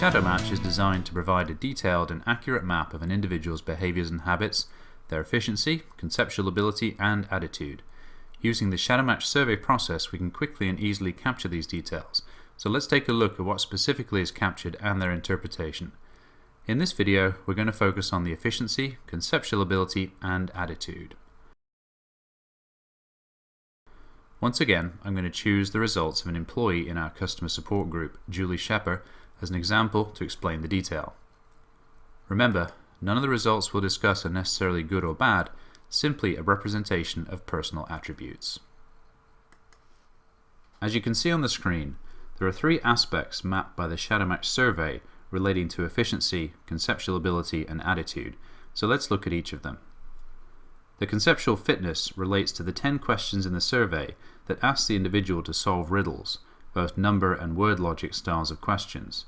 Shadowmatch is designed to provide a detailed and accurate map of an individual's behaviors and habits, their efficiency, conceptual ability, and attitude. Using the Shadowmatch survey process, we can quickly and easily capture these details. So let's take a look at what specifically is captured and their interpretation. In this video, we're going to focus on the efficiency, conceptual ability, and attitude. Once again, I'm going to choose the results of an employee in our customer support group, Julie Shepper, as an example to explain the detail. Remember, none of the results we'll discuss are necessarily good or bad, simply a representation of personal attributes. As you can see on the screen, there are three aspects mapped by the Shadowmatch survey relating to efficiency, conceptual ability, and attitude, so let's look at each of them. The conceptual fitness relates to the 10 questions in the survey that ask the individual to solve riddles, both number and word logic styles of questions.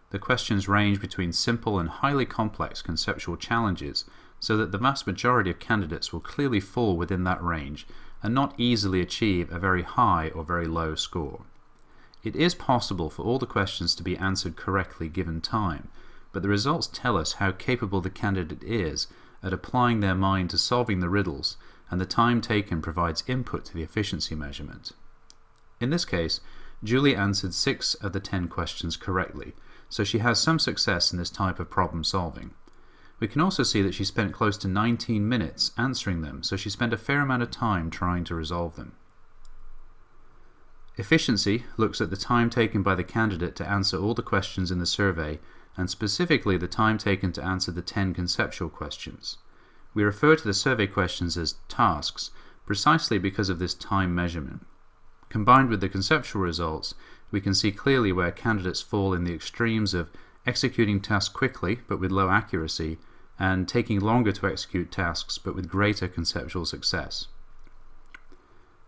The questions range between simple and highly complex conceptual challenges, so that the vast majority of candidates will clearly fall within that range and not easily achieve a very high or very low score. It is possible for all the questions to be answered correctly given time, but the results tell us how capable the candidate is at applying their mind to solving the riddles, and the time taken provides input to the efficiency measurement. In this case, Julie answered 6 of the 10 questions correctly, so she has some success in this type of problem solving. We can also see that she spent close to 19 minutes answering them, so she spent a fair amount of time trying to resolve them. Efficiency looks at the time taken by the candidate to answer all the questions in the survey, and specifically the time taken to answer the 10 conceptual questions. We refer to the survey questions as tasks precisely because of this time measurement. Combined with the conceptual results, we can see clearly where candidates fall in the extremes of executing tasks quickly but with low accuracy, and taking longer to execute tasks but with greater conceptual success.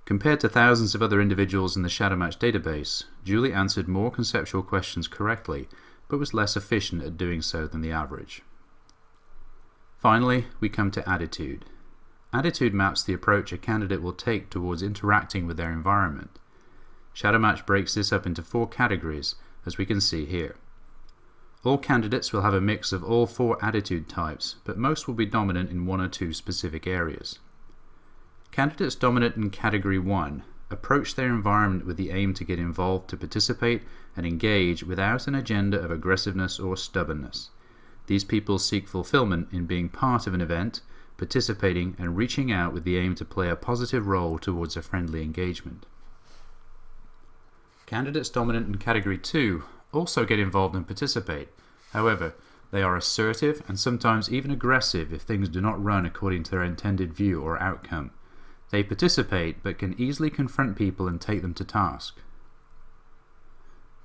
Compared to thousands of other individuals in the Shadowmatch database, Julie answered more conceptual questions correctly, but was less efficient at doing so than the average. Finally, we come to attitude. Attitude maps the approach a candidate will take towards interacting with their environment. Shadowmatch breaks this up into 4 categories, as we can see here. All candidates will have a mix of all 4 attitude types, but most will be dominant in 1 or 2 specific areas. Candidates dominant in Category 1 approach their environment with the aim to get involved, to participate and engage without an agenda of aggressiveness or stubbornness. These people seek fulfillment in being part of an event, participating and reaching out with the aim to play a positive role towards a friendly engagement. Candidates dominant in Category 2 also get involved and participate. However, they are assertive and sometimes even aggressive if things do not run according to their intended view or outcome. They participate but can easily confront people and take them to task.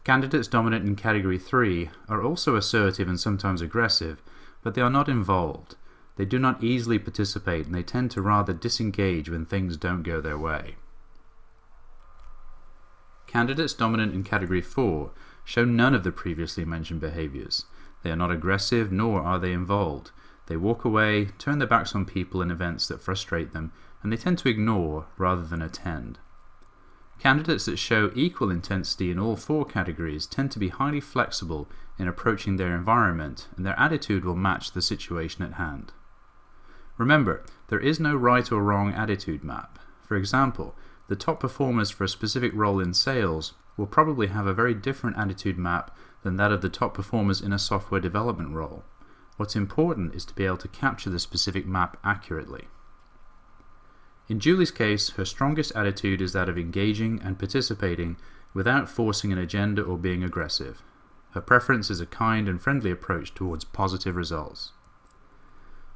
Candidates dominant in Category 3 are also assertive and sometimes aggressive, but they are not involved. They do not easily participate, and they tend to rather disengage when things don't go their way. Candidates dominant in Category 4 show none of the previously mentioned behaviors. They are not aggressive, nor are they involved. They walk away, turn their backs on people and events that frustrate them, and they tend to ignore rather than attend. Candidates that show equal intensity in all 4 categories tend to be highly flexible in approaching their environment, and their attitude will match the situation at hand. Remember, there is no right or wrong attitude map. For example, the top performers for a specific role in sales will probably have a very different attitude map than that of the top performers in a software development role. What's important is to be able to capture the specific map accurately. In Julie's case, her strongest attitude is that of engaging and participating without forcing an agenda or being aggressive. Her preference is a kind and friendly approach towards positive results.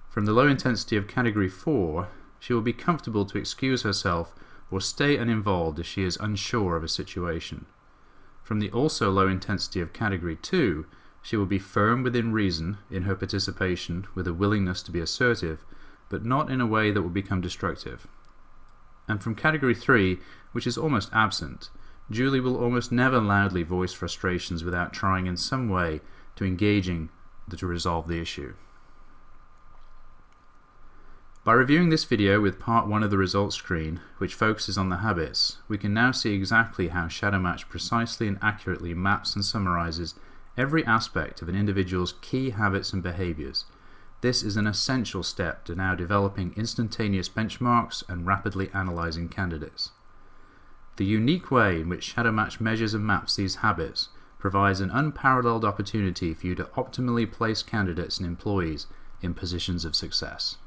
From the low intensity of Category 4, she will be comfortable to excuse herself or stay uninvolved if she is unsure of a situation. From the also low intensity of Category 2, she will be firm within reason in her participation with a willingness to be assertive, but not in a way that will become destructive. And from Category 3, which is almost absent, Julie will almost never loudly voice frustrations without trying in some way to engaging to resolve the issue. By reviewing this video with part 1 of the results screen, which focuses on the habits, we can now see exactly how Shadowmatch precisely and accurately maps and summarizes every aspect of an individual's key habits and behaviors. This is an essential step to now developing instantaneous benchmarks and rapidly analyzing candidates. The unique way in which Shadowmatch measures and maps these habits provides an unparalleled opportunity for you to optimally place candidates and employees in positions of success.